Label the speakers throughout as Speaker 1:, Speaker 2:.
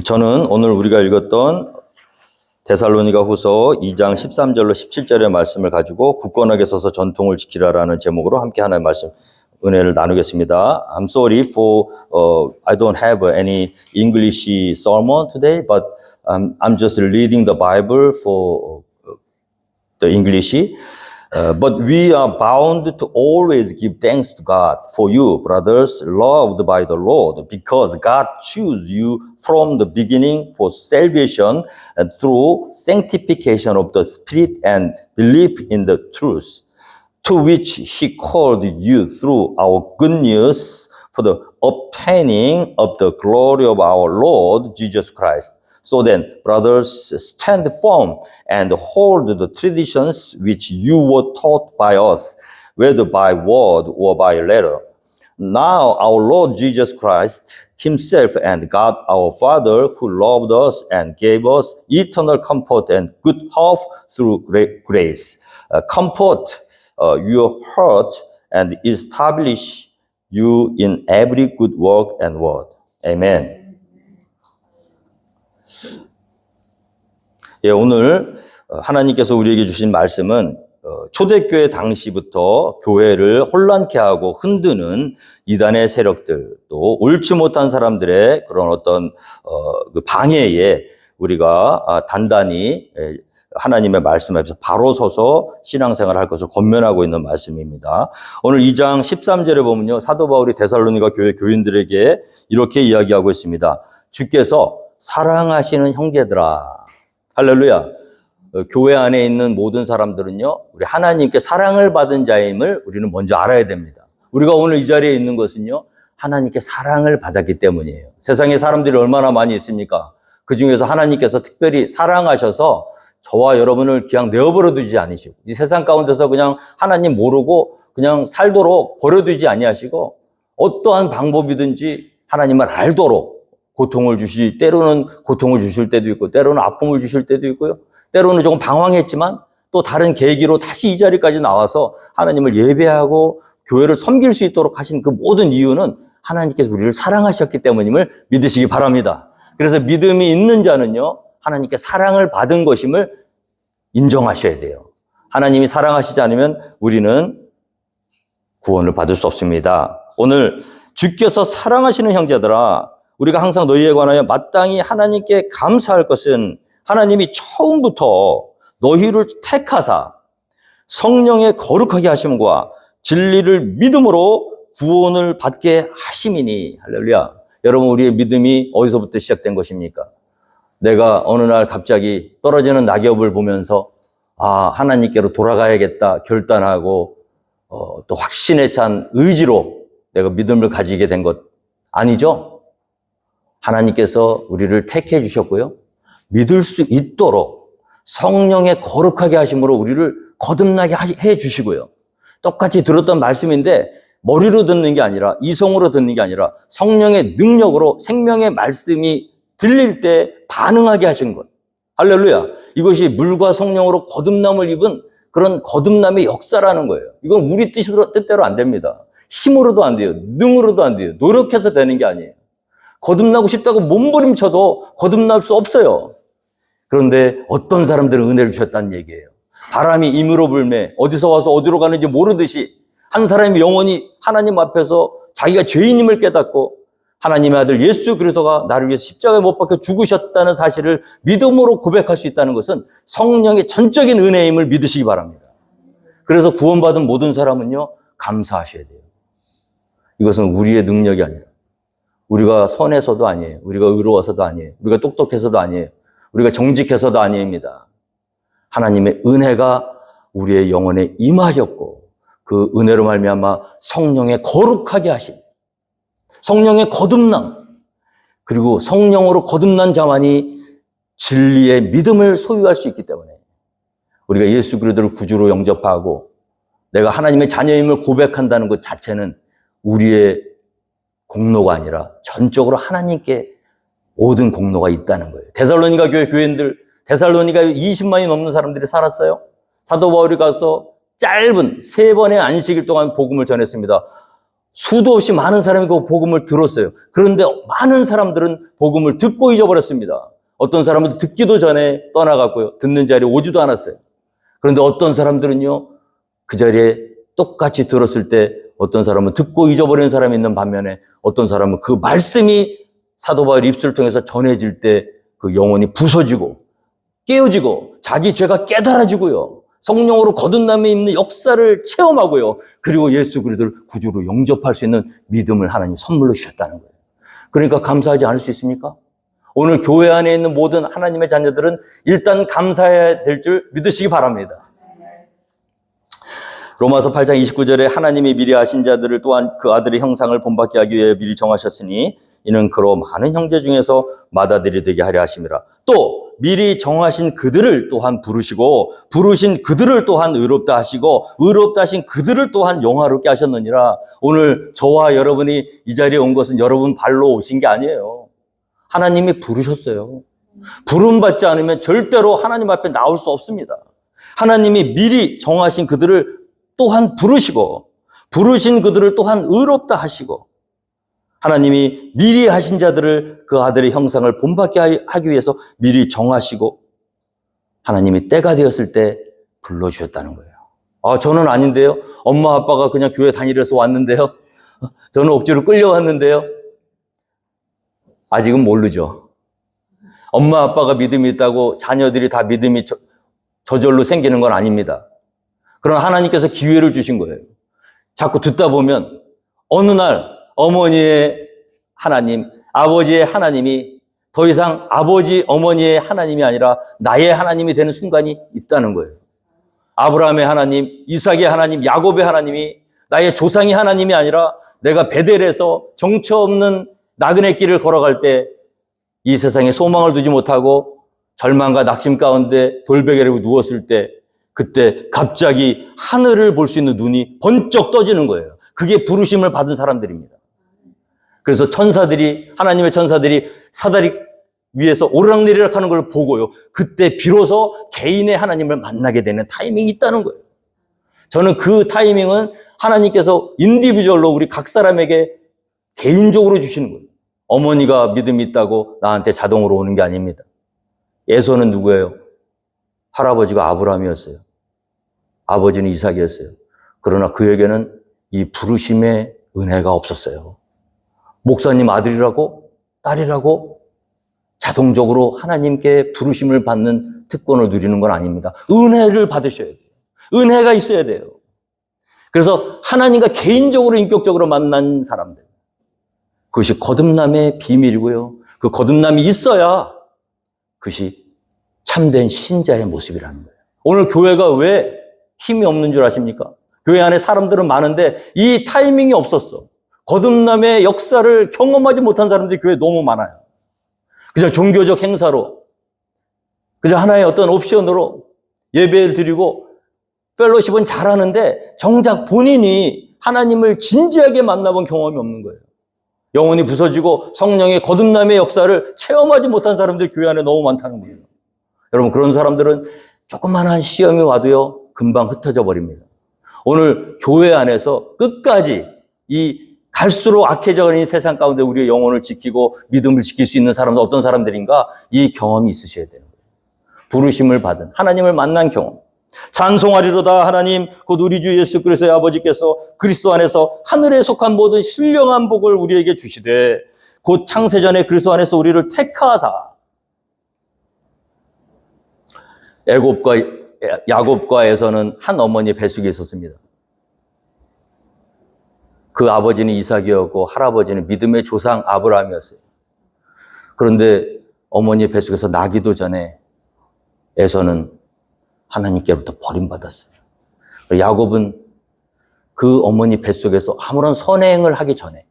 Speaker 1: 저는 오늘 우리가 읽었던 데살로니가 후서 2장 13절로 17절의 말씀을 가지고 굳건하게 서서 전통을 지키라라는 제목으로 함께 하나의 말씀, 은혜를 나누겠습니다. I'm sorry for I don't have any English sermon today, but I'm just reading the Bible for the English. But we are bound to always give thanks to God for you, brothers, loved by the Lord, because God chose you from the beginning for salvation and through sanctification of the Spirit and belief in the truth, to which He called you through our good news for the obtaining of the glory of our Lord Jesus Christ. So then, brothers, stand firm and hold the traditions which you were taught by us, whether by word or by letter. Now our Lord Jesus Christ Himself and God our Father, who loved us and gave us eternal comfort and good hope through grace, comfort your heart and establish you in every good work and word. Amen. 예, 오늘 하나님께서 우리에게 주신 말씀은 초대교회 당시부터 교회를 혼란케 하고 흔드는 이단의 세력들, 또 옳지 못한 사람들의 그런 어떤 그 방해에 우리가 단단히 하나님의 말씀 앞에서 바로 서서 신앙생활을 할 것을 권면하고 있는 말씀입니다. 오늘 2장 13절에 보면요, 사도 바울이 데살로니가 교회 교인들에게 이렇게 이야기하고 있습니다. 주께서 사랑하시는 형제들아. 할렐루야. 교회 안에 있는 모든 사람들은요, 우리 하나님께 사랑을 받은 자임을 우리는 먼저 알아야 됩니다. 우리가 오늘 이 자리에 있는 것은요, 하나님께 사랑을 받았기 때문이에요. 세상에 사람들이 얼마나 많이 있습니까? 그 중에서 하나님께서 특별히 사랑하셔서 저와 여러분을 그냥 내어버려 두지 않으시고, 이 세상 가운데서 그냥 하나님 모르고 그냥 살도록 버려두지 아니하시고, 어떠한 방법이든지 하나님을 알도록 고통을 때로는 고통을 주실 때도 있고, 때로는 아픔을 주실 때도 있고요. 때로는 조금 방황했지만 또 다른 계기로 다시 이 자리까지 나와서 하나님을 예배하고 교회를 섬길 수 있도록 하신 그 모든 이유는 하나님께서 우리를 사랑하셨기 때문임을 믿으시기 바랍니다. 그래서 믿음이 있는 자는요, 하나님께 사랑을 받은 것임을 인정하셔야 돼요. 하나님이 사랑하시지 않으면 우리는 구원을 받을 수 없습니다. 오늘 주께서 사랑하시는 형제들아, 우리가 항상 너희에 관하여 마땅히 하나님께 감사할 것은 하나님이 처음부터 너희를 택하사 성령의 거룩하게 하심과 진리를 믿음으로 구원을 받게 하심이니. 할렐루야. 여러분, 우리의 믿음이 어디서부터 시작된 것입니까? 내가 어느 날 갑자기 떨어지는 낙엽을 보면서 하나님께로 돌아가야겠다 결단하고 또 확신에 찬 의지로 내가 믿음을 가지게 된 것 아니죠? 하나님께서 우리를 택해 주셨고요, 믿을 수 있도록 성령의 거룩하게 하심으로 우리를 거듭나게 해 주시고요, 똑같이 들었던 말씀인데 머리로 듣는 게 아니라 이성으로 듣는 게 아니라 성령의 능력으로 생명의 말씀이 들릴 때 반응하게 하신 것. 할렐루야. 이것이 물과 성령으로 거듭남을 입은 그런 거듭남의 역사라는 거예요. 이건 우리 뜻대로 안 됩니다. 힘으로도 안 돼요. 능으로도 안 돼요. 노력해서 되는 게 아니에요. 거듭나고 싶다고 몸부림쳐도 거듭날 수 없어요. 그런데 어떤 사람들은 은혜를 주셨다는 얘기예요. 바람이 임으로 불매 어디서 와서 어디로 가는지 모르듯이 한 사람이 영원히 하나님 앞에서 자기가 죄인임을 깨닫고 하나님의 아들 예수 그리스도가 나를 위해서 십자가에 못 박혀 죽으셨다는 사실을 믿음으로 고백할 수 있다는 것은 성령의 전적인 은혜임을 믿으시기 바랍니다. 그래서 구원받은 모든 사람은요, 감사하셔야 돼요. 이것은 우리의 능력이 아니라, 우리가 선해서도 아니에요. 우리가 의로워서도 아니에요. 우리가 똑똑해서도 아니에요. 우리가 정직해서도 아닙니다. 하나님의 은혜가 우리의 영혼에 임하셨고, 그 은혜로 말미암아 성령의 거룩하게 하심, 성령의 거듭남, 그리고 성령으로 거듭난 자만이 진리의 믿음을 소유할 수 있기 때문에 우리가 예수 그리스도를 구주로 영접하고 내가 하나님의 자녀임을 고백한다는 것 자체는 우리의 공로가 아니라 전적으로 하나님께 모든 공로가 있다는 거예요. 데살로니가 교회 교인들, 데살로니가에 20만이 넘는 사람들이 살았어요. 사도 바울이 가서 짧은 3번의 안식일 동안 복음을 전했습니다. 수도 없이 많은 사람이 그 복음을 들었어요. 그런데 많은 사람들은 복음을 듣고 잊어버렸습니다. 어떤 사람은 듣기도 전에 떠나갔고요. 듣는 자리에 오지도 않았어요. 그런데 어떤 사람들은요, 그 자리에 똑같이 들었을 때 어떤 사람은 듣고 잊어버리는 사람이 있는 반면에 어떤 사람은 그 말씀이 사도 바울 입술을 통해서 전해질 때 그 영혼이 부서지고 깨어지고 자기 죄가 깨달아지고요. 성령으로 거듭남에 있는 역사를 체험하고요. 그리고 예수 그리스도를 구주로 영접할 수 있는 믿음을 하나님 선물로 주셨다는 거예요. 그러니까 감사하지 않을 수 있습니까? 오늘 교회 안에 있는 모든 하나님의 자녀들은 일단 감사해야 될 줄 믿으시기 바랍니다. 로마서 8장 29절에 하나님이 미리 아신 자들을 또한 그 아들의 형상을 본받게 하기 위해 미리 정하셨으니 이는 그로 많은 형제 중에서 맏아들이 되게 하려 하심이라. 또 미리 정하신 그들을 또한 부르시고 부르신 그들을 또한 의롭다 하시고 의롭다 하신 그들을 또한 영화롭게 하셨느니라. 오늘 저와 여러분이 이 자리에 온 것은 여러분 발로 오신 게 아니에요. 하나님이 부르셨어요. 부름받지 않으면 절대로 하나님 앞에 나올 수 없습니다. 하나님이 미리 정하신 그들을 또한 부르시고 부르신 그들을 또한 의롭다 하시고 하나님이 미리 하신 자들을 그 아들의 형상을 본받게 하기 위해서 미리 정하시고 하나님이 때가 되었을 때 불러주셨다는 거예요. 저는 아닌데요. 엄마 아빠가 그냥 교회 다니려서 왔는데요. 저는 억지로 끌려왔는데요. 아직은 모르죠. 엄마 아빠가 믿음이 있다고 자녀들이 다 믿음이 저절로 생기는 건 아닙니다. 그러나 하나님께서 기회를 주신 거예요. 자꾸 듣다 보면 어느 날 어머니의 하나님, 아버지의 하나님이 더 이상 아버지, 어머니의 하나님이 아니라 나의 하나님이 되는 순간이 있다는 거예요. 아브라함의 하나님, 이삭의 하나님, 야곱의 하나님이 나의 조상의 하나님이 아니라 내가 베델에서 정처 없는 나그네 길을 걸어갈 때 이 세상에 소망을 두지 못하고 절망과 낙심 가운데 돌베개를 누웠을 때 그때 갑자기 하늘을 볼 수 있는 눈이 번쩍 떠지는 거예요. 그게 부르심을 받은 사람들입니다. 그래서 천사들이, 하나님의 천사들이 사다리 위에서 오르락내리락 하는 걸 보고요. 그때 비로소 개인의 하나님을 만나게 되는 타이밍이 있다는 거예요. 저는 그 타이밍은 하나님께서 인디비주얼로 우리 각 사람에게 개인적으로 주시는 거예요. 어머니가 믿음이 있다고 나한테 자동으로 오는 게 아닙니다. 에서는 누구예요? 할아버지가 아브라함이었어요. 아버지는 이삭이었어요. 그러나 그에게는 이 부르심의 은혜가 없었어요. 목사님 아들이라고 딸이라고 자동적으로 하나님께 부르심을 받는 특권을 누리는 건 아닙니다. 은혜를 받으셔야 돼요. 은혜가 있어야 돼요. 그래서 하나님과 개인적으로 인격적으로 만난 사람들, 그것이 거듭남의 비밀이고요. 그 거듭남이 있어야 그것이 참된 신자의 모습이라는 거예요. 오늘 교회가 왜 힘이 없는 줄 아십니까? 교회 안에 사람들은 많은데 이 타이밍이 없었어. 거듭남의 역사를 경험하지 못한 사람들이 교회에 너무 많아요. 그저 종교적 행사로, 그저 하나의 어떤 옵션으로 예배를 드리고 펠로십은 잘하는데 정작 본인이 하나님을 진지하게 만나본 경험이 없는 거예요. 영혼이 부서지고 성령의 거듭남의 역사를 체험하지 못한 사람들이 교회 안에 너무 많다는 거예요. 여러분, 그런 사람들은 조그만한 시험이 와도요 금방 흩어져 버립니다. 오늘 교회 안에서 끝까지 이 갈수록 악해져가는 세상 가운데 우리의 영혼을 지키고 믿음을 지킬 수 있는 사람은 어떤 사람들인가? 이 경험이 있으셔야 되는 거예요. 부르심을 받은 하나님을 만난 경험. 찬송하리로다 하나님 곧 우리 주 예수 그리스도의 아버지께서 그리스도 안에서 하늘에 속한 모든 신령한 복을 우리에게 주시되 곧 창세전에 그리스도 안에서 우리를 택하사 야곱과 에서는 한 어머니의 뱃속에 있었습니다. 그 아버지는 이삭이었고 할아버지는 믿음의 조상 아브라함이었어요. 그런데 어머니의 뱃속에서 나기도 전에 에서는 하나님께로부터 버림받았어요. 야곱은 그 어머니 뱃속에서 아무런 선행을 하기 전에,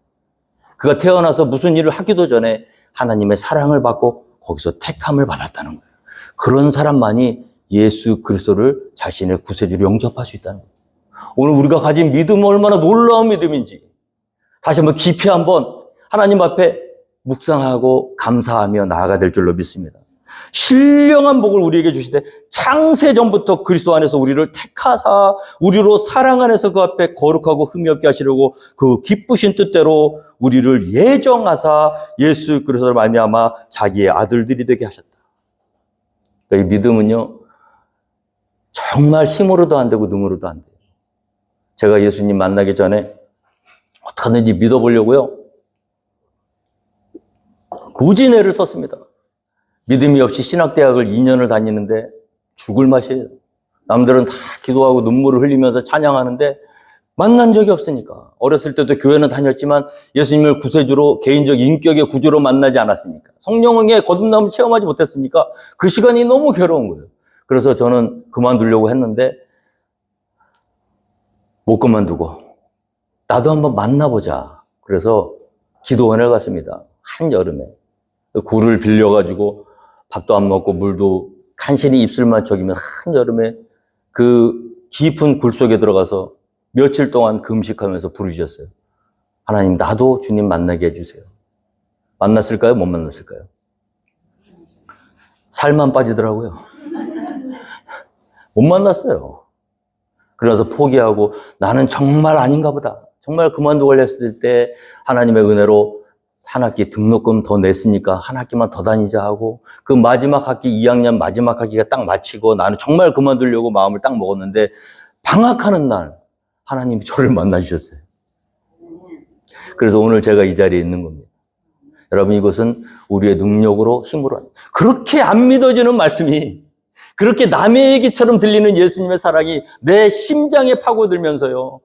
Speaker 1: 그가 태어나서 무슨 일을 하기도 전에 하나님의 사랑을 받고 거기서 택함을 받았다는 거예요. 그런 사람만이 예수 그리스도를 자신의 구세주로 영접할 수 있다는 거예요. 오늘 우리가 가진 믿음은 얼마나 놀라운 믿음인지 다시 한번 깊이 한번 하나님 앞에 묵상하고 감사하며 나아가야 될 줄로 믿습니다. 신령한 복을 우리에게 주시되 창세전부터 그리스도 안에서 우리를 택하사 우리로 사랑 안에서 그 앞에 거룩하고 흠이 없게 하시려고 그 기쁘신 뜻대로 우리를 예정하사 예수 그리스도를 말미암아 자기의 아들들이 되게 하셨다. 그러니까 이 믿음은요, 정말 힘으로도 안 되고 능으로도 안 돼요. 제가 예수님 만나기 전에 어떻게든지 믿어보려고요, 무진애를 썼습니다. 믿음이 없이 신학대학을 2년을 다니는데 죽을 맛이에요. 남들은 다 기도하고 눈물을 흘리면서 찬양하는데 만난 적이 없으니까. 어렸을 때도 교회는 다녔지만 예수님을 구세주로, 개인적 인격의 구주로 만나지 않았으니까. 성령의 거듭남을 체험하지 못했으니까 그 시간이 너무 괴로운 거예요. 그래서 저는 그만두려고 했는데 못 그만두고 나도 한번 만나보자. 그래서 기도원에 갔습니다. 한여름에. 굴을 빌려가지고 밥도 안 먹고 물도 간신히 입술만 적이면 한여름에 그 깊은 굴 속에 들어가서 며칠 동안 금식하면서 부르셨어요. 하나님, 나도 주님 만나게 해주세요. 만났을까요? 못 만났을까요? 살만 빠지더라고요. 못 만났어요. 그래서 포기하고 나는 정말 아닌가 보다. 정말 그만두고 했을 때 하나님의 은혜로 한 학기 등록금 더 냈으니까 한 학기만 더 다니자 하고 그 마지막 학기 2학년 마지막 학기가 딱 마치고 나는 정말 그만두려고 마음을 딱 먹었는데 방학하는 날 하나님이 저를 만나주셨어요. 그래서 오늘 제가 이 자리에 있는 겁니다. 여러분, 이것은 우리의 능력으로 힘으로 그렇게 안 믿어지는 말씀이, 그렇게 남의 얘기처럼 들리는 예수님의 사랑이 내 심장에 파고들면서요,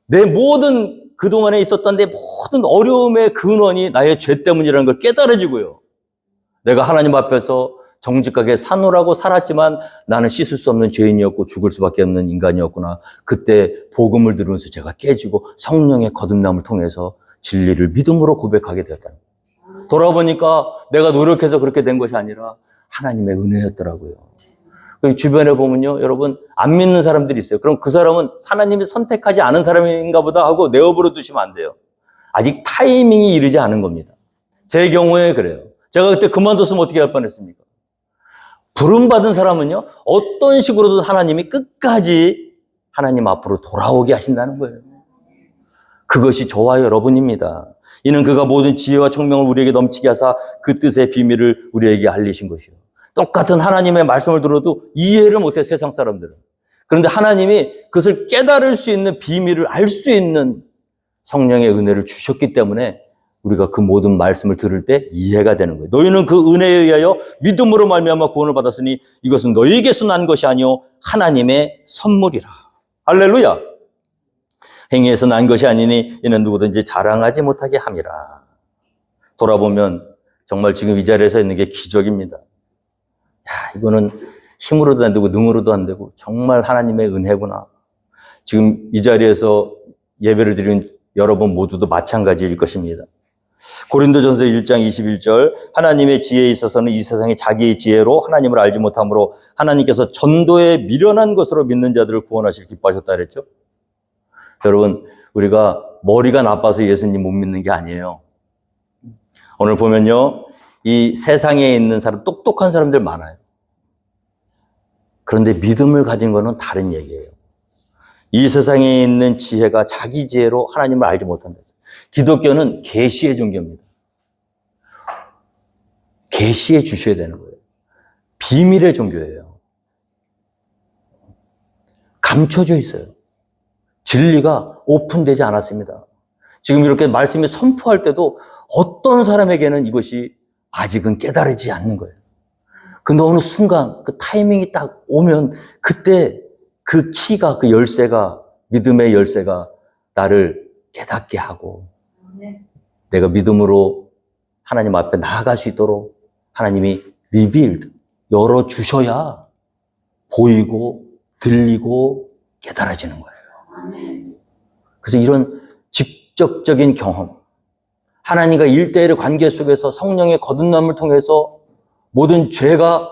Speaker 1: 내 모든 그동안에 있었던 내 모든 어려움의 근원이 나의 죄 때문이라는 걸 깨달아지고요, 내가 하나님 앞에서 정직하게 사노라고 살았지만 나는 씻을 수 없는 죄인이었고 죽을 수밖에 없는 인간이었구나. 그때 복음을 들으면서 제가 깨지고 성령의 거듭남을 통해서 진리를 믿음으로 고백하게 되었다. 돌아보니까 내가 노력해서 그렇게 된 것이 아니라 하나님의 은혜였더라고요. 주변에 보면요, 여러분, 안 믿는 사람들이 있어요. 그럼 그 사람은 하나님이 선택하지 않은 사람인가 보다 하고 내어버려 두시면 안 돼요. 아직 타이밍이 이르지 않은 겁니다. 제 경우에 그래요. 제가 그때 그만뒀으면 어떻게 할 뻔했습니까? 부름받은 사람은요, 어떤 식으로든 하나님이 끝까지 하나님 앞으로 돌아오게 하신다는 거예요. 그것이 저와 여러분입니다. 이는 그가 모든 지혜와 총명을 우리에게 넘치게 하사 그 뜻의 비밀을 우리에게 알리신 것이요. 똑같은 하나님의 말씀을 들어도 이해를 못해, 세상 사람들은. 그런데 하나님이 그것을 깨달을 수 있는 비밀을 알 수 있는 성령의 은혜를 주셨기 때문에 우리가 그 모든 말씀을 들을 때 이해가 되는 거예요. 너희는 그 은혜에 의하여 믿음으로 말미암아 구원을 받았으니 이것은 너희에게서 난 것이 아니요 하나님의 선물이라. 할렐루야. 행위에서 난 것이 아니니 이는 누구든지 자랑하지 못하게 함이라. 돌아보면 정말 지금 이 자리에 서 있는 게 기적입니다. 야, 이거는 힘으로도 안 되고 능으로도 안 되고 정말 하나님의 은혜구나. 지금 이 자리에서 예배를 드리는 여러분 모두도 마찬가지일 것입니다. 고린도전서 1장 21절 하나님의 지혜에 있어서는 이 세상이 자기의 지혜로 하나님을 알지 못하므로 하나님께서 전도에 미련한 것으로 믿는 자들을 구원하실 기뻐하셨다 그랬죠. 여러분, 우리가 머리가 나빠서 예수님 못 믿는 게 아니에요. 오늘 보면요, 이 세상에 있는 사람, 똑똑한 사람들 많아요. 그런데 믿음을 가진 거는 다른 얘기예요. 이 세상에 있는 지혜가 자기 지혜로 하나님을 알지 못한다. 기독교는 계시의 종교입니다. 계시해 주셔야 되는 거예요. 비밀의 종교예요. 감춰져 있어요. 진리가 오픈되지 않았습니다. 지금 이렇게 말씀이 선포할 때도 어떤 사람에게는 이것이 아직은 깨달아지지 않는 거예요. 근데 어느 순간 그 타이밍이 딱 오면 그때 그 키가, 그 열쇠가, 믿음의 열쇠가 나를 깨닫게 하고 내가 믿음으로 하나님 앞에 나아갈 수 있도록 하나님이 리빌드, 열어주셔야 보이고 들리고 깨달아지는 거예요. 그래서 이런 직접적인 경험, 하나님과 1대1의 관계 속에서 성령의 거듭남을 통해서 모든 죄가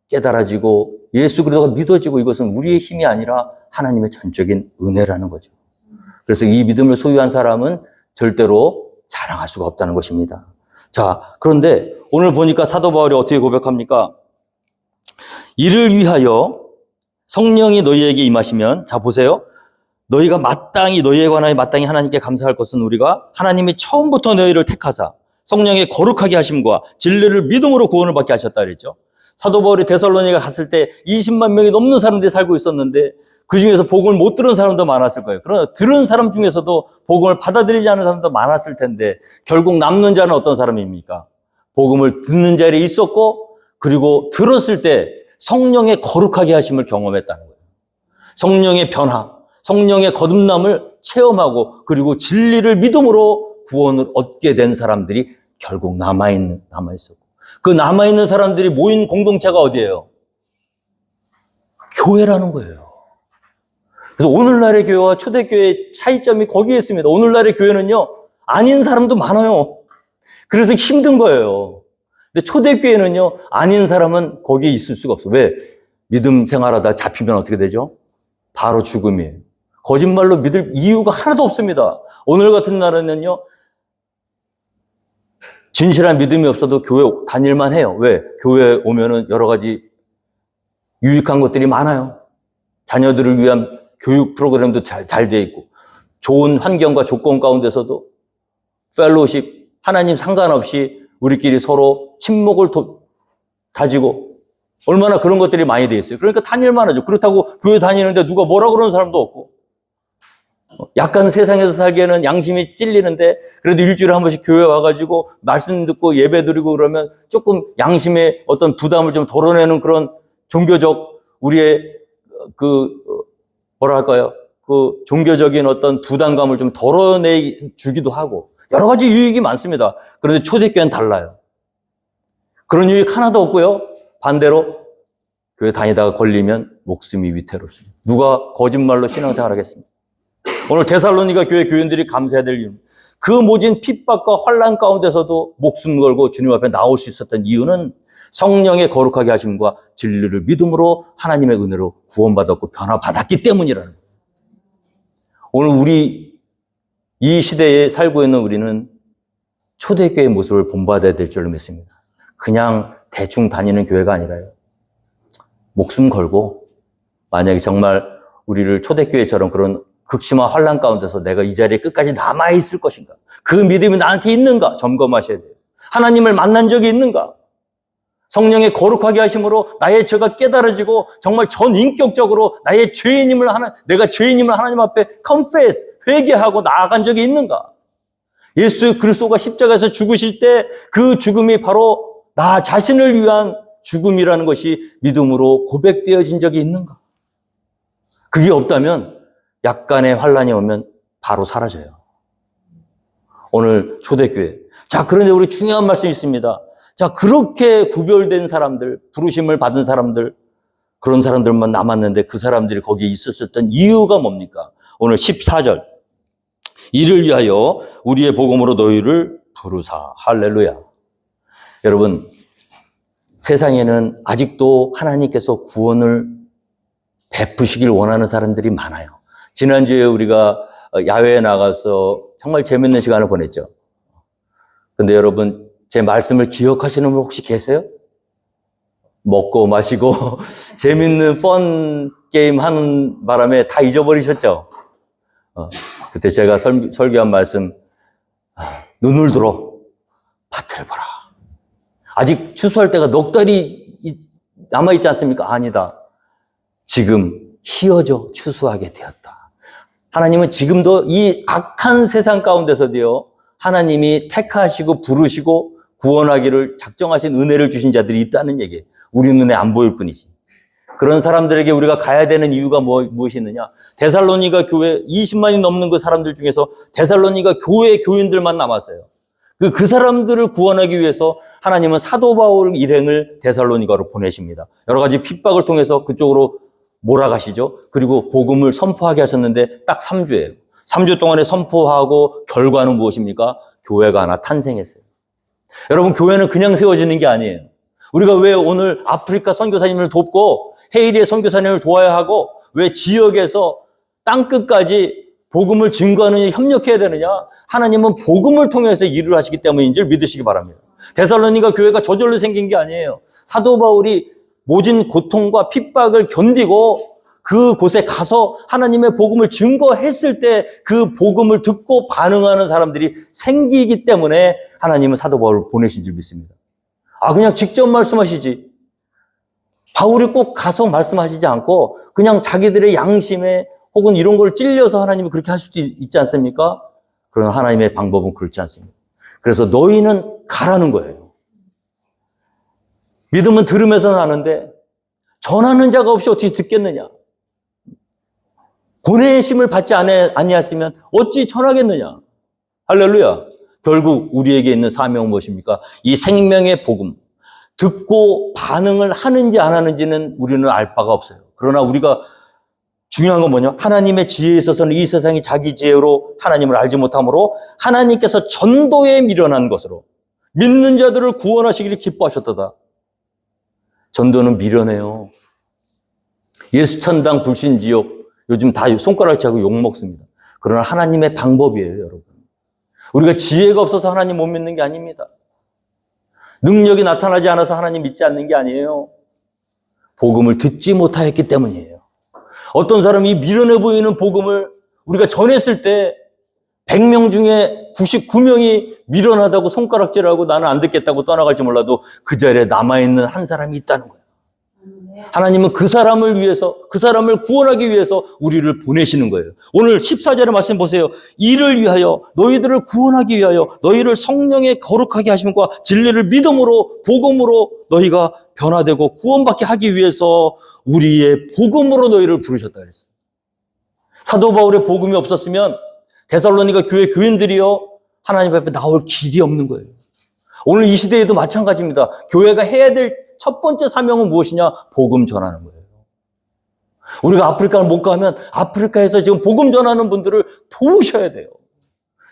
Speaker 1: 깨달아지고 예수 그리스도가 믿어지고 이것은 우리의 힘이 아니라 하나님의 전적인 은혜라는 거죠. 그래서 이 믿음을 소유한 사람은 절대로 자랑할 수가 없다는 것입니다. 자, 그런데 오늘 보니까 사도 바울이 어떻게 고백합니까? 이를 위하여 성령이 너희에게 임하시면, 자 보세요. 너희가 마땅히, 너희에 관하여 마땅히 하나님께 감사할 것은 우리가 하나님이 처음부터 너희를 택하사 성령의 거룩하게 하심과 진리를 믿음으로 구원을 받게 하셨다 그랬죠. 사도 바울이 데살로니가 갔을 때 20만 명이 넘는 사람들이 살고 있었는데 그 중에서 복음을 못 들은 사람도 많았을 거예요. 그러나 들은 사람 중에서도 복음을 받아들이지 않은 사람도 많았을 텐데 결국 남는 자는 어떤 사람입니까? 복음을 듣는 자리에 있었고 그리고 들었을 때 성령의 거룩하게 하심을 경험했다는 거예요. 성령의 변화, 성령의 거듭남을 체험하고 그리고 진리를 믿음으로 구원을 얻게 된 사람들이 결국 남아있었고 그 남아있는 사람들이 모인 공동체가 어디예요? 교회라는 거예요. 그래서 오늘날의 교회와 초대교회의 차이점이 거기에 있습니다. 오늘날의 교회는요, 아닌 사람도 많아요. 그래서 힘든 거예요. 근데 초대교회는요, 아닌 사람은 거기에 있을 수가 없어요. 왜? 믿음 생활하다 잡히면 어떻게 되죠? 바로 죽음이에요. 거짓말로 믿을 이유가 하나도 없습니다. 오늘 같은 날에는요, 진실한 믿음이 없어도 교회 다닐만 해요. 왜? 교회에 오면은 여러 가지 유익한 것들이 많아요. 자녀들을 위한 교육 프로그램도 잘 돼 있고, 좋은 환경과 조건 가운데서도 펠로십, 하나님 상관없이 우리끼리 서로 친목을 다지고, 얼마나 그런 것들이 많이 돼 있어요. 그러니까 다닐만 하죠. 그렇다고 교회 다니는데 누가 뭐라 그러는 사람도 없고, 약간 세상에서 살기에는 양심이 찔리는데 그래도 일주일에 한 번씩 교회 와가지고 말씀 듣고 예배 드리고 그러면 조금 양심의 어떤 부담을 좀 덜어내는 그런 종교적 우리의 뭐랄까요? 그 종교적인 어떤 부담감을 좀 덜어내 주기도 하고 여러 가지 유익이 많습니다. 그런데 초대교회는 달라요. 그런 유익 하나도 없고요. 반대로 교회 다니다가 걸리면 목숨이 위태롭습니다. 누가 거짓말로 신앙생활 하겠습니까? 오늘 데살로니가 교회 교인들이 감사해야 될 이유, 그 모진 핍박과 환난 가운데서도 목숨 걸고 주님 앞에 나올 수 있었던 이유는 성령의 거룩하게 하심과 진리를 믿음으로 하나님의 은혜로 구원받았고 변화받았기 때문이라는 거예요. 오늘 우리 이 시대에 살고 있는 우리는 초대교회의 모습을 본받아야 될 줄로 믿습니다. 그냥 대충 다니는 교회가 아니라요. 목숨 걸고 만약에 정말 우리를 초대교회처럼 그런 극심한 환난 가운데서 내가 이 자리에 끝까지 남아있을 것인가? 그 믿음이 나한테 있는가? 점검하셔야 돼요. 하나님을 만난 적이 있는가? 성령의 거룩하게 하심으로 나의 죄가 깨달아지고 정말 전인격적으로 내가 죄인임을 하나님 앞에 confess, 회개하고 나아간 적이 있는가? 예수 그리스도가 십자가에서 죽으실 때 그 죽음이 바로 나 자신을 위한 죽음이라는 것이 믿음으로 고백되어진 적이 있는가? 그게 없다면 약간의 환란이 오면 바로 사라져요. 오늘 초대교회. 자, 그런데 우리 중요한 말씀이 있습니다. 자, 그렇게 구별된 사람들, 부르심을 받은 사람들, 그런 사람들만 남았는데 그 사람들이 거기에 있었던 이유가 뭡니까? 오늘 14절. 이를 위하여 우리의 복음으로 너희를 부르사. 할렐루야. 여러분, 세상에는 아직도 하나님께서 구원을 베푸시길 원하는 사람들이 많아요. 지난주에 우리가 야외에 나가서 정말 재밌는 시간을 보냈죠. 근데 여러분, 제 말씀을 기억하시는 분 혹시 계세요? 먹고 마시고 재밌는 펀 게임 하는 바람에 다 잊어버리셨죠? 그때 제가 설교한 말씀, 눈을 들어 밭을 보라. 아직 추수할 때가 넉 달이 남아있지 않습니까? 아니다. 지금 희어져 추수하게 되었다. 하나님은 지금도 이 악한 세상 가운데서도요, 하나님이 택하시고 부르시고 구원하기를 작정하신 은혜를 주신 자들이 있다는 얘기예요. 우리 눈에 안 보일 뿐이지. 그런 사람들에게 우리가 가야 되는 이유가 무엇이 있느냐? 데살로니가 교회 20만이 넘는 그 사람들 중에서 데살로니가 교회 교인들만 남았어요. 그 사람들을 구원하기 위해서 하나님은 사도 바울 일행을 데살로니가로 보내십니다. 여러 가지 핍박을 통해서 그쪽으로 몰아가시죠. 그리고 복음을 선포하게 하셨는데 딱 3주예요. 3주 동안에 선포하고 결과는 무엇입니까? 교회가 하나 탄생했어요. 여러분, 교회는 그냥 세워지는 게 아니에요. 우리가 왜 오늘 아프리카 선교사님을 돕고 헤이리의 선교사님을 도와야 하고 왜 지역에서 땅끝까지 복음을 증거하는 데 협력해야 되느냐? 하나님은 복음을 통해서 일을 하시기 때문인 줄 믿으시기 바랍니다. 데살로니가 교회가 저절로 생긴 게 아니에요. 사도 바울이 모진 고통과 핍박을 견디고 그곳에 가서 하나님의 복음을 증거했을 때 그 복음을 듣고 반응하는 사람들이 생기기 때문에 하나님은 사도 바울을 보내신 줄 믿습니다. 그냥 직접 말씀하시지. 바울이 꼭 가서 말씀하시지 않고 그냥 자기들의 양심에 혹은 이런 걸 찔려서 하나님이 그렇게 할 수도 있지 않습니까? 그러나 하나님의 방법은 그렇지 않습니다. 그래서 너희는 가라는 거예요. 믿음은 들으면서 나는데 전하는 자가 없이 어떻게 듣겠느냐? 보내심을 받지 아니했으면 어찌 전하겠느냐? 할렐루야. 결국 우리에게 있는 사명은 무엇입니까? 이 생명의 복음. 듣고 반응을 하는지 안 하는지는 우리는 알 바가 없어요. 그러나 우리가 중요한 건 뭐냐? 하나님의 지혜에 있어서는 이 세상이 자기 지혜로 하나님을 알지 못하므로 하나님께서 전도에 미련한 것으로 믿는 자들을 구원하시기를 기뻐하셨도다. 전도는 미련해요. 예수 천당 불신지옥 요즘 다 손가락질하고 욕먹습니다. 그러나 하나님의 방법이에요, 여러분. 우리가 지혜가 없어서 하나님 못 믿는 게 아닙니다. 능력이 나타나지 않아서 하나님 믿지 않는 게 아니에요. 복음을 듣지 못하였기 때문이에요. 어떤 사람이 미련해 보이는 복음을 우리가 전했을 때 100명 중에 99명이 미련하다고 손가락질하고 나는 안 듣겠다고 떠나갈지 몰라도 그 자리에 남아있는 한 사람이 있다는 거예요. 하나님은 그 사람을 위해서, 그 사람을 구원하기 위해서 우리를 보내시는 거예요. 오늘 14절의 말씀 보세요. 이를 위하여, 너희들을 구원하기 위하여, 너희를 성령에 거룩하게 하심과 진리를 믿음으로, 복음으로 너희가 변화되고 구원받게 하기 위해서 우리의 복음으로 너희를 부르셨다 그랬어요. 사도 바울의 복음이 없었으면 데살로니가 교회 교인들이요, 하나님 앞에 나올 길이 없는 거예요. 오늘 이 시대에도 마찬가지입니다. 교회가 해야 될 첫 번째 사명은 무엇이냐? 복음 전하는 거예요. 우리가 아프리카를 못 가면 아프리카에서 지금 복음 전하는 분들을 도우셔야 돼요.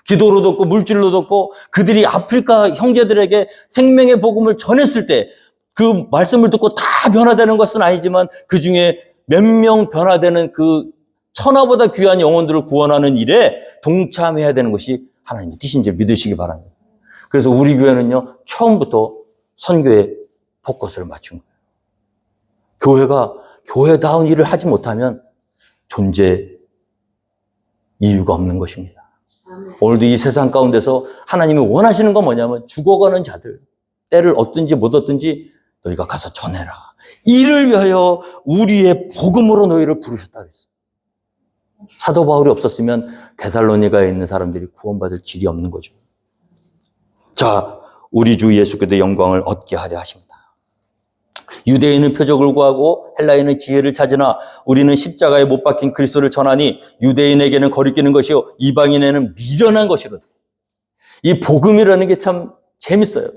Speaker 1: 기도로 돕고 물질로 돕고 그들이 아프리카 형제들에게 생명의 복음을 전했을 때 그 말씀을 듣고 다 변화되는 것은 아니지만 그 중에 몇 명 변화되는 그 천하보다 귀한 영혼들을 구원하는 일에 동참해야 되는 것이 하나님의 뜻인 줄 믿으시기 바랍니다. 그래서 우리 교회는요, 처음부터 선교에 포커스를 맞춘 거예요. 교회가 교회다운 일을 하지 못하면 존재 이유가 없는 것입니다. 오늘도 이 세상 가운데서 하나님이 원하시는 건 뭐냐면 죽어가는 자들, 때를 얻든지 못 얻든지 너희가 가서 전해라. 이를 위하여 우리의 복음으로 너희를 부르셨다 그랬어요. 사도 바울이 없었으면 데살로니가에 있는 사람들이 구원받을 길이 없는 거죠. 자, 우리 주 예수께도 영광을 얻게 하려 하십니다. 유대인은 표적을 구하고 헬라인은 지혜를 찾으나 우리는 십자가에 못 박힌 그리스도를 전하니 유대인에게는 거리끼는 것이요 이방인에는 미련한 것이로다. 이 복음이라는 게 참 재밌어요.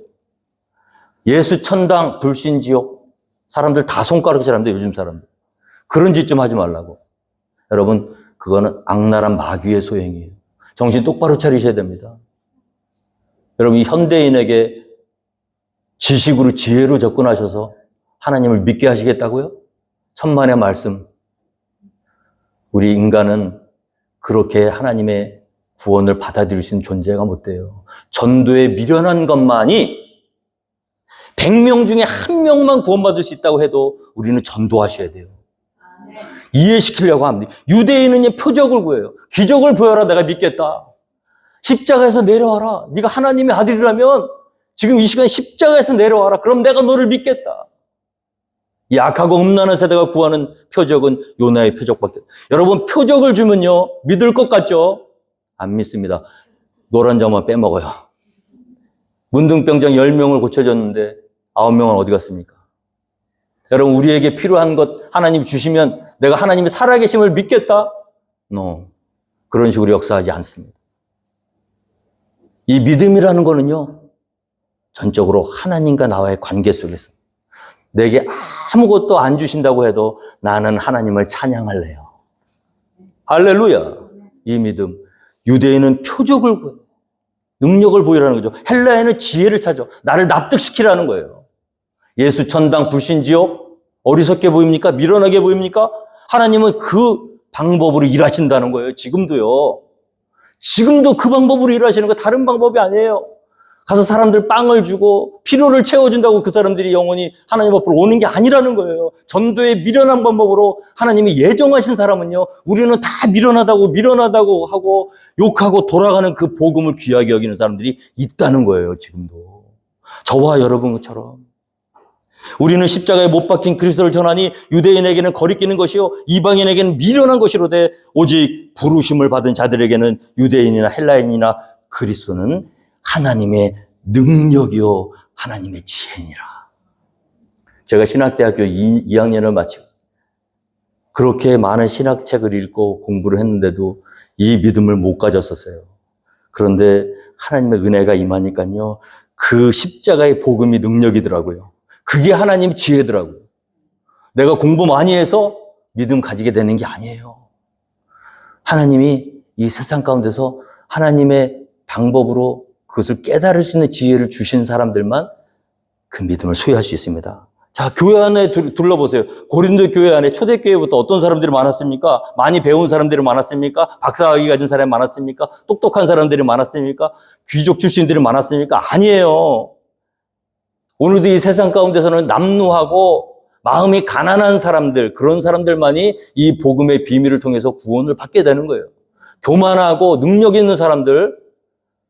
Speaker 1: 예수 천당 불신지옥 사람들 다 손가락질합니다. 요즘 사람들. 그런 짓 좀 하지 말라고. 여러분 그거는 악랄한 마귀의 소행이에요. 정신 똑바로 차리셔야 됩니다. 여러분 이 현대인에게 지식으로 지혜로 접근하셔서 하나님을 믿게 하시겠다고요? 천만의 말씀. 우리 인간은 그렇게 하나님의 구원을 받아들일 수 있는 존재가 못 돼요. 전도에 미련한 것만이 100명 중에 1명만 구원받을 수 있다고 해도 우리는 전도하셔야 돼요. 이해시키려고 합니다. 유대인은 표적을 구해요. 기적을 보여라 내가 믿겠다. 십자가에서 내려와라. 네가 하나님의 아들이라면 지금 이 시간에 십자가에서 내려와라. 그럼 내가 너를 믿겠다. 이 악하고 음란한 세대가 구하는 표적은 요나의 표적밖에. 여러분 표적을 주면요 믿을 것 같죠? 안 믿습니다. 노란 자만 빼먹어요. 문둥병장 10명을 고쳐줬는데 9명은 어디 갔습니까? 여러분 우리에게 필요한 것 하나님 주시면 내가 하나님의 살아계심을 믿겠다? No. 그런 식으로 역사하지 않습니다. 이 믿음이라는 거는요 전적으로 하나님과 나와의 관계 속에서 내게 아무것도 안 주신다고 해도 나는 하나님을 찬양할래요. 할렐루야. 이 믿음. 유대인은 표적을 구해요. 능력을 보이라는 거죠. 헬라에는 지혜를 찾아. 나를 납득시키라는 거예요. 예수 천당 불신지옥 어리석게 보입니까? 미련하게 보입니까? 하나님은 그 방법으로 일하신다는 거예요. 지금도요. 지금도 그 방법으로 일하시는 거 다른 방법이 아니에요. 가서 사람들 빵을 주고 필요를 채워준다고 그 사람들이 영원히 하나님 앞으로 오는 게 아니라는 거예요. 전도의 미련한 방법으로 하나님이 예정하신 사람은요, 우리는 다 미련하다고 하고 욕하고 돌아가는 그 복음을 귀하게 여기는 사람들이 있다는 거예요, 지금도. 저와 여러분처럼. 우리는 십자가에 못 박힌 그리스도를 전하니 유대인에게는 거리끼는 것이요 이방인에게는 미련한 것이로되 오직 부르심을 받은 자들에게는 유대인이나 헬라인이나 그리스도는 하나님의 능력이요 하나님의 지혜니라. 제가 신학대학교 2학년을 마치고 그렇게 많은 신학책을 읽고 공부를 했는데도 이 믿음을 못 가졌었어요. 그런데 하나님의 은혜가 임하니까요, 그 십자가의 복음이 능력이더라고요. 그게 하나님 지혜더라고요. 내가 공부 많이 해서 믿음 가지게 되는 게 아니에요. 하나님이 이 세상 가운데서 하나님의 방법으로 그것을 깨달을 수 있는 지혜를 주신 사람들만 그 믿음을 소유할 수 있습니다. 자, 교회 안에 둘러보세요. 고린도 교회 안에 초대교회부터 어떤 사람들이 많았습니까? 많이 배운 사람들이 많았습니까? 박사학위 가진 사람이 많았습니까? 똑똑한 사람들이 많았습니까? 귀족 출신들이 많았습니까? 아니에요. 오늘도 이 세상 가운데서는 남루하고 마음이 가난한 사람들, 그런 사람들만이 이 복음의 비밀을 통해서 구원을 받게 되는 거예요. 교만하고 능력 있는 사람들,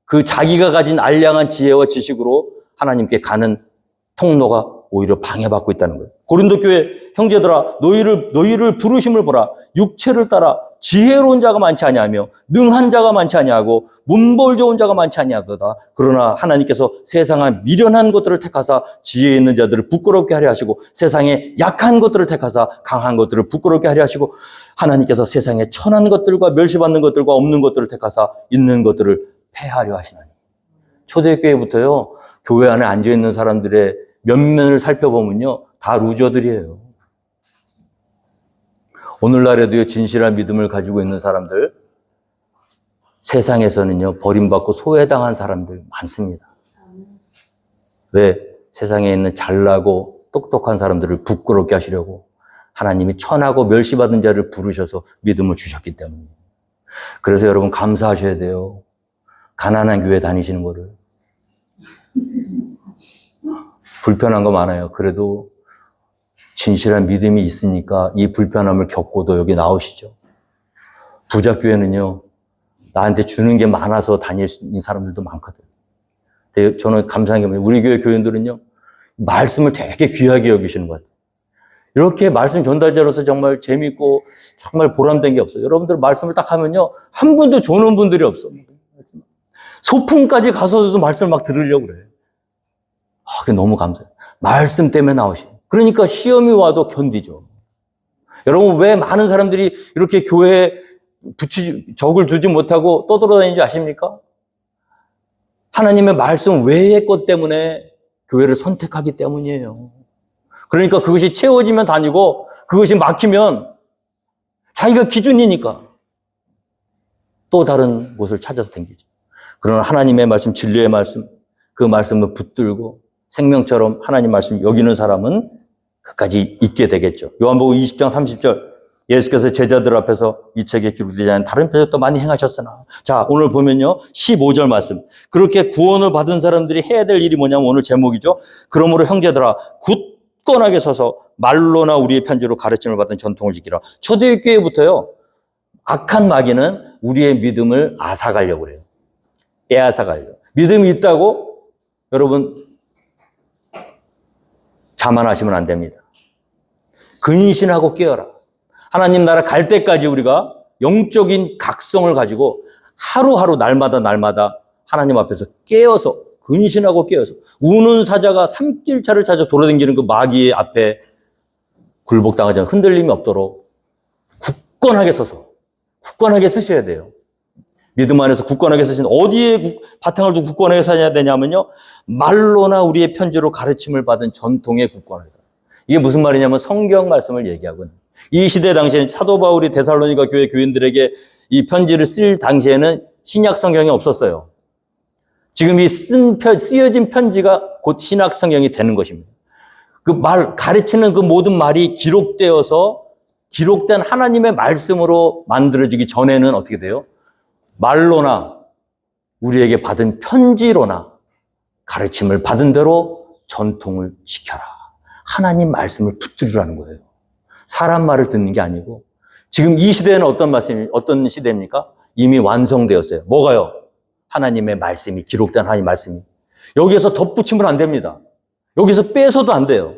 Speaker 1: 그 자기가 가진 알량한 지혜와 지식으로 하나님께 가는 통로가 오히려 방해받고 있다는 거예요. 고린도 교회 형제들아, 너희를 부르심을 보라. 육체를 따라 지혜로운 자가 많지 아니하며 능한 자가 많지 아니하고 문벌 좋은 자가 많지 아니하도다. 그러나 하나님께서 세상의 미련한 것들을 택하사 지혜 있는 자들을 부끄럽게 하려 하시고 세상에 약한 것들을 택하사 강한 것들을 부끄럽게 하려 하시고 하나님께서 세상에 천한 것들과 멸시받는 것들과 없는 것들을 택하사 있는 것들을 폐하려 하시나니. 초대교회부터요, 교회 안에 앉아있는 사람들의 면면을 살펴보면요, 다 루저들이에요. 오늘날에도요, 진실한 믿음을 가지고 있는 사람들, 세상에서는요, 버림받고 소외당한 사람들 많습니다. 왜? 세상에 있는 잘나고 똑똑한 사람들을 부끄럽게 하시려고 하나님이 천하고 멸시받은 자를 부르셔서 믿음을 주셨기 때문에. 그래서 여러분 감사하셔야 돼요. 가난한 교회 다니시는 거를. 불편한 거 많아요. 그래도 진실한 믿음이 있으니까 이 불편함을 겪고도 여기 나오시죠. 부자 교회는요, 나한테 주는 게 많아서 다닐 수 있는 사람들도 많거든. 근데 저는 감사한 게 뭐냐면 우리 교회 교인들은요, 말씀을 되게 귀하게 여기시는 것 같아요. 이렇게 말씀 전달자로서 정말 재밌고 정말 보람된 게 없어요. 여러분들 말씀을 딱 하면요, 한 분도 조는 분들이 없어. 소풍까지 가서도 말씀을 막 들으려고 그래. 그게 너무 감사해요. 말씀 때문에 나오시고. 그러니까 시험이 와도 견디죠. 여러분, 왜 많은 사람들이 이렇게 교회에 적을 두지 못하고 떠돌아다니는지 아십니까? 하나님의 말씀 외의 것 때문에 교회를 선택하기 때문이에요. 그러니까 그것이 채워지면 다니고 그것이 막히면 자기가 기준이니까 또 다른 곳을 찾아서 다니죠. 그러나 하나님의 말씀, 진리의 말씀, 그 말씀을 붙들고 생명처럼 하나님 말씀 여기는 사람은 끝까지 있게 되겠죠. 요한복음 20장 30절, 예수께서 제자들 앞에서 이 책에 기록되지 않은 다른 표적도 많이 행하셨으나. 자, 오늘 보면요, 15절 말씀. 그렇게 구원을 받은 사람들이 해야 될 일이 뭐냐면 오늘 제목이죠. 그러므로 형제들아, 굳건하게 서서 말로나 우리의 편지로 가르침을 받은 전통을 지키라. 초대교회부터요, 악한 마귀는 우리의 믿음을 앗아가려고 그래요. 빼앗아가려고. 믿음이 있다고 여러분 자만하시면 안 됩니다. 근신하고 깨어라. 하나님 나라 갈 때까지 우리가 영적인 각성을 가지고 하루하루 날마다 하나님 앞에서 깨어서, 근신하고 깨어서, 우는 사자가 산길차를 찾아 돌아다니는 그 마귀의 앞에 굴복당하지 않고 흔들림이 없도록 굳건하게 서셔야 돼요. 믿음 안에서 굳건하게 서신, 어디에 바탕을 두고 굳건하게 서야 되냐면요, 말로나 우리의 편지로 가르침을 받은 전통에 굳건하다. 이게 무슨 말이냐면 성경 말씀을 얘기하거든요. 이 시대 당시에는 사도 바울이 데살로니가 교회 교인들에게 이 편지를 쓸 당시에는 신약 성경이 없었어요. 지금 이 쓰여진 편지가 곧 신약 성경이 되는 것입니다. 그 가르치는 그 모든 말이 기록된 하나님의 말씀으로 만들어지기 전에는 어떻게 돼요? 말로나 우리에게 받은 편지로나 가르침을 받은 대로 전통을 지켜라. 하나님 말씀을 붙들으라는 거예요. 사람 말을 듣는 게 아니고 지금 이 시대는 어떤 시대입니까? 이미 완성되었어요. 뭐가요? 하나님의 말씀이, 기록된 하나님의 말씀이. 여기에서 덧붙이면 안 됩니다. 여기서 빼서도 안 돼요.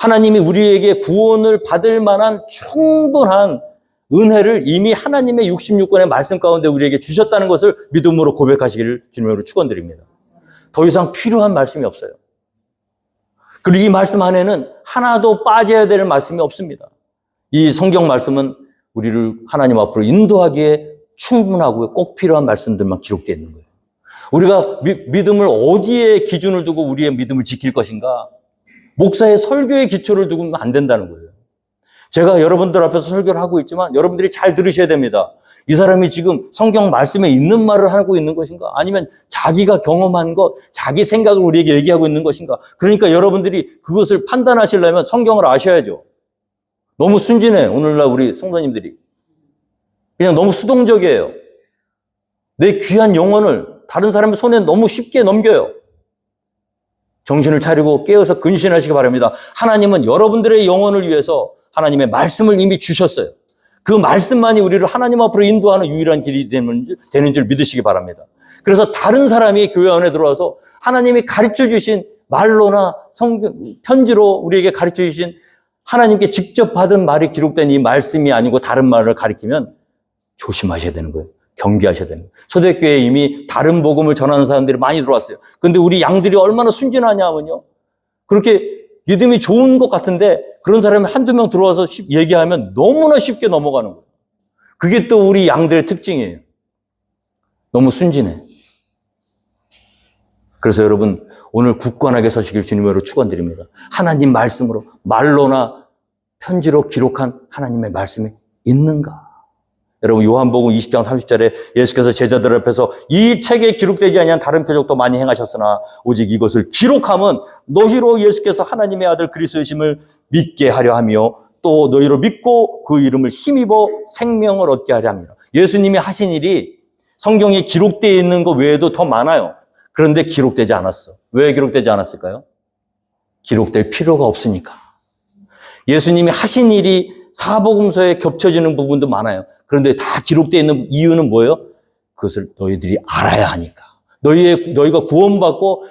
Speaker 1: 하나님이 우리에게 구원을 받을 만한 충분한 은혜를 이미 하나님의 66권의 말씀 가운데 우리에게 주셨다는 것을 믿음으로 고백하시기를 주님으로 축원드립니다. 더 이상 필요한 말씀이 없어요. 그리고 이 말씀 안에는 하나도 빠져야 될 말씀이 없습니다. 이 성경 말씀은 우리를 하나님 앞으로 인도하기에 충분하고 꼭 필요한 말씀들만 기록되어 있는 거예요. 우리가 믿음을 어디에 기준을 두고 우리의 믿음을 지킬 것인가? 목사의 설교의 기초를 두고는 안 된다는 거예요. 제가 여러분들 앞에서 설교를 하고 있지만 여러분들이 잘 들으셔야 됩니다. 이 사람이 지금 성경 말씀에 있는 말을 하고 있는 것인가? 아니면 자기가 경험한 것, 자기 생각을 우리에게 얘기하고 있는 것인가? 그러니까 여러분들이 그것을 판단하시려면 성경을 아셔야죠. 너무 순진해, 오늘날 우리 성도님들이. 그냥 너무 수동적이에요. 내 귀한 영혼을 다른 사람의 손에 너무 쉽게 넘겨요. 정신을 차리고 깨어서 근신하시기 바랍니다. 하나님은 여러분들의 영혼을 위해서 하나님의 말씀을 이미 주셨어요. 그 말씀만이 우리를 하나님 앞으로 인도하는 유일한 길이 되는 줄 믿으시기 바랍니다. 그래서 다른 사람이 교회 안에 들어와서 하나님이 가르쳐 주신 말로나 편지로 우리에게 가르쳐 주신 하나님께 직접 받은 말이 기록된 이 말씀이 아니고 다른 말을 가리키면 조심하셔야 되는 거예요. 경계하셔야 되는 거예요. 초대교회에 이미 다른 복음을 전하는 사람들이 많이 들어왔어요. 근데 우리 양들이 얼마나 순진하냐면요. 그렇게 믿음이 좋은 것 같은데 그런 사람이 한두 명 들어와서 얘기하면 너무나 쉽게 넘어가는 거예요. 그게 또 우리 양들의 특징이에요. 너무 순진해. 그래서 여러분 오늘 굳건하게 서시길 주님으로 축원드립니다. 하나님 말씀으로 말로나 편지로 기록한 하나님의 말씀이 있는가? 여러분 요한복음 20장 30절에 예수께서 제자들 앞에서 이 책에 기록되지 아니한 다른 표적도 많이 행하셨으나 오직 이것을 기록함은 너희로 예수께서 하나님의 아들 그리스도이심을 믿게 하려 하며 또 너희로 믿고 그 이름을 힘입어 생명을 얻게 하려 합니다. 예수님이 하신 일이 성경에 기록되어 있는 것 외에도 더 많아요. 그런데 기록되지 않았어. 왜 기록되지 않았을까요? 기록될 필요가 없으니까. 예수님이 하신 일이 사복음서에 겹쳐지는 부분도 많아요. 그런데 다 기록되어 있는 이유는 뭐예요? 그것을 너희들이 알아야 하니까. 너희가 구원받고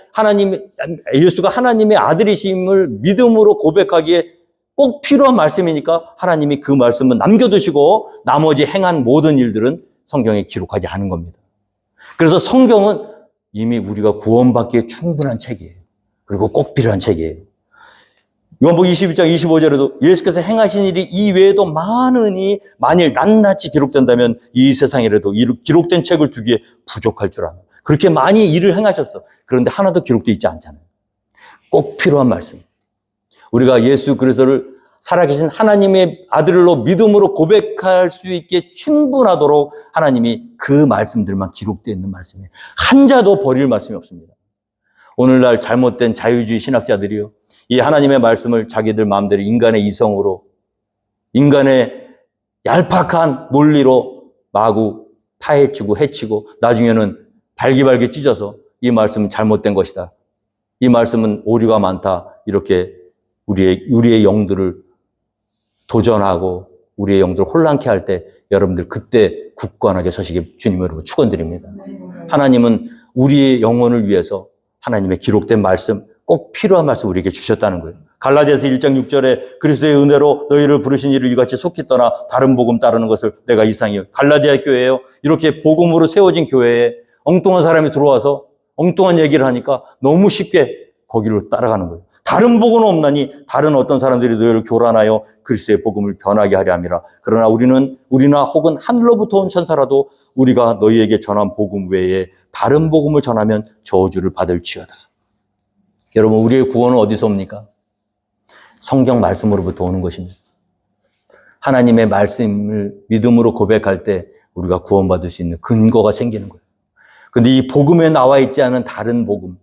Speaker 1: 예수가 하나님의 아들이심을 믿음으로 고백하기에 꼭 필요한 말씀이니까 하나님이 그 말씀은 남겨두시고 나머지 행한 모든 일들은 성경에 기록하지 않은 겁니다. 그래서 성경은 이미 우리가 구원받기에 충분한 책이에요. 그리고 꼭 필요한 책이에요. 요한복음 22장 25절에도 예수께서 행하신 일이 이외에도 많으니 만일 낱낱이 기록된다면 이 세상이라도 기록된 책을 두기에 부족할 줄 압니다. 그렇게 많이 일을 행하셨어. 그런데 하나도 기록되어 있지 않잖아요. 꼭 필요한 말씀. 우리가 예수 그리스도를 살아계신 하나님의 아들로 믿음으로 고백할 수 있게 충분하도록 하나님이 그 말씀들만 기록되어 있는 말씀이에요. 한 자도 버릴 말씀이 없습니다. 오늘날 잘못된 자유주의 신학자들이요. 이 하나님의 말씀을 자기들 마음대로 인간의 이성으로, 인간의 얄팍한 논리로 마구 파헤치고 해치고 나중에는 발기발기 찢어서 이 말씀은 잘못된 것이다. 이 말씀은 오류가 많다. 이렇게 우리의 영들을 도전하고 우리의 영들을 혼란케 할 때 여러분들 그때 굳건하게 서시기 주님으로 축원드립니다. 하나님은 우리의 영혼을 위해서 하나님의 기록된 말씀, 꼭 필요한 말씀 우리에게 주셨다는 거예요. 갈라디아서 1장 6절에 그리스도의 은혜로 너희를 부르신 이를 이같이 속히 떠나 다른 복음 따르는 것을 내가 이상해요. 갈라디아 교회예요. 이렇게 복음으로 세워진 교회에 엉뚱한 사람이 들어와서 엉뚱한 얘기를 하니까 너무 쉽게 거기로 따라가는 거예요. 다른 복음은 없나니 다른 어떤 사람들이 너희를 교란하여 그리스도의 복음을 변하게 하려 함이라. 그러나 우리나 혹은 하늘로부터 온 천사라도 우리가 너희에게 전한 복음 외에 다른 복음을 전하면 저주를 받을지어다. 여러분 우리의 구원은 어디서 옵니까? 성경 말씀으로부터 오는 것입니다. 하나님의 말씀을 믿음으로 고백할 때 우리가 구원받을 수 있는 근거가 생기는 거예요. 그런데 이 복음에 나와 있지 않은 다른 복음,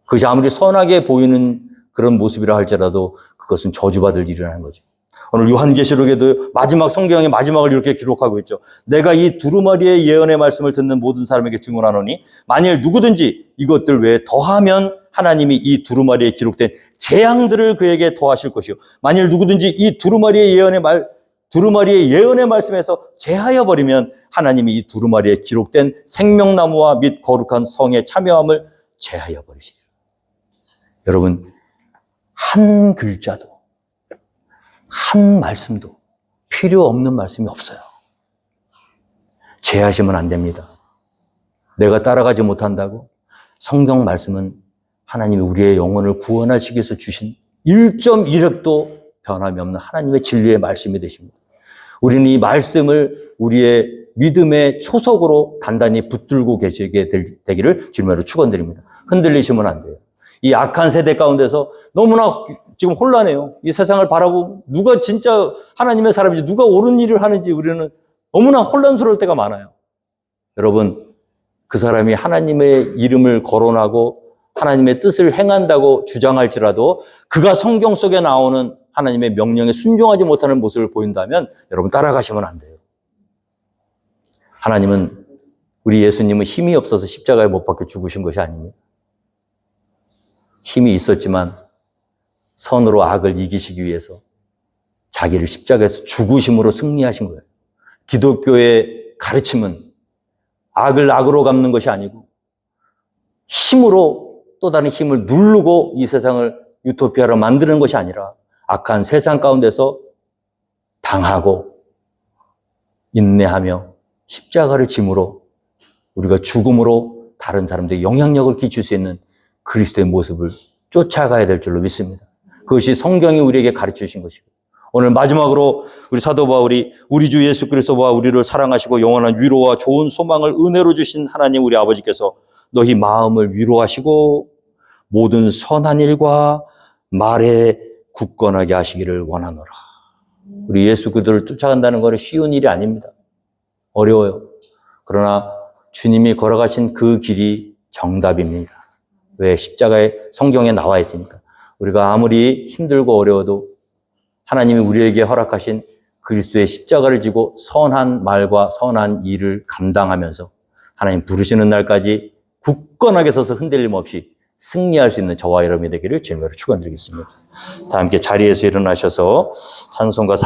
Speaker 1: 그것이 아무리 선하게 보이는 그런 모습이라 할지라도 그것은 저주받을 일이라는 거죠. 오늘 요한계시록에도 마지막 성경의 마지막을 이렇게 기록하고 있죠. 내가 이 두루마리의 예언의 말씀을 듣는 모든 사람에게 증언하노니 만일 누구든지 이것들 외에 더하면 하나님이 이 두루마리에 기록된 재앙들을 그에게 더하실 것이요. 만일 누구든지 이 두루마리의 예언의 말씀에서 제하여 버리면 하나님이 이 두루마리에 기록된 생명나무와 및 거룩한 성의 참여함을 제하여 버리시리라. 여러분, 한 글자도 한 말씀도 필요 없는 말씀이 없어요. 제하시면 안 됩니다. 내가 따라가지 못한다고? 성경 말씀은 하나님이 우리의 영혼을 구원하시기 위해서 주신 1.1획도 변함이 없는 하나님의 진리의 말씀이 되십니다. 우리는 이 말씀을 우리의 믿음의 초석으로 단단히 붙들고 계시게 되기를 주님으로 축원드립니다. 흔들리시면 안 돼요. 이 악한 세대 가운데서 너무나 지금 혼란해요. 이 세상을 바라보고 누가 진짜 하나님의 사람인지 누가 옳은 일을 하는지 우리는 너무나 혼란스러울 때가 많아요. 여러분, 그 사람이 하나님의 이름을 거론하고 하나님의 뜻을 행한다고 주장할지라도 그가 성경 속에 나오는 하나님의 명령에 순종하지 못하는 모습을 보인다면 여러분 따라가시면 안 돼요. 하나님은, 우리 예수님은 힘이 없어서 십자가에 못 박혀 죽으신 것이 아닙니다. 힘이 있었지만 선으로 악을 이기시기 위해서 자기를 십자가에서 죽으심으로 승리하신 거예요. 기독교의 가르침은 악을 악으로 갚는 것이 아니고 힘으로 또 다른 힘을 누르고 이 세상을 유토피아로 만드는 것이 아니라 악한 세상 가운데서 당하고 인내하며 십자가를 짐으로 우리가 죽음으로 다른 사람들에게 영향력을 끼칠 수 있는 그리스도의 모습을 쫓아가야 될 줄로 믿습니다. 그것이 성경이 우리에게 가르쳐 주신 것이고, 오늘 마지막으로 우리 사도 바울이 우리 주 예수 그리스도와 우리를 사랑하시고 영원한 위로와 좋은 소망을 은혜로 주신 하나님 우리 아버지께서 너희 마음을 위로하시고 모든 선한 일과 말에 굳건하게 하시기를 원하노라. 우리 예수 그리스도를 쫓아간다는 것은 쉬운 일이 아닙니다. 어려워요. 그러나 주님이 걸어가신 그 길이 정답입니다. 왜? 십자가에 성경에 나와 있으니까. 우리가 아무리 힘들고 어려워도 하나님이 우리에게 허락하신 그리스도의 십자가를 지고 선한 말과 선한 일을 감당하면서 하나님 부르시는 날까지 굳건하게 서서 흔들림 없이 승리할 수 있는 저와 여러분이 되기를 주님으로 축원드리겠습니다. 다 함께 자리에서 일어나셔서 찬송가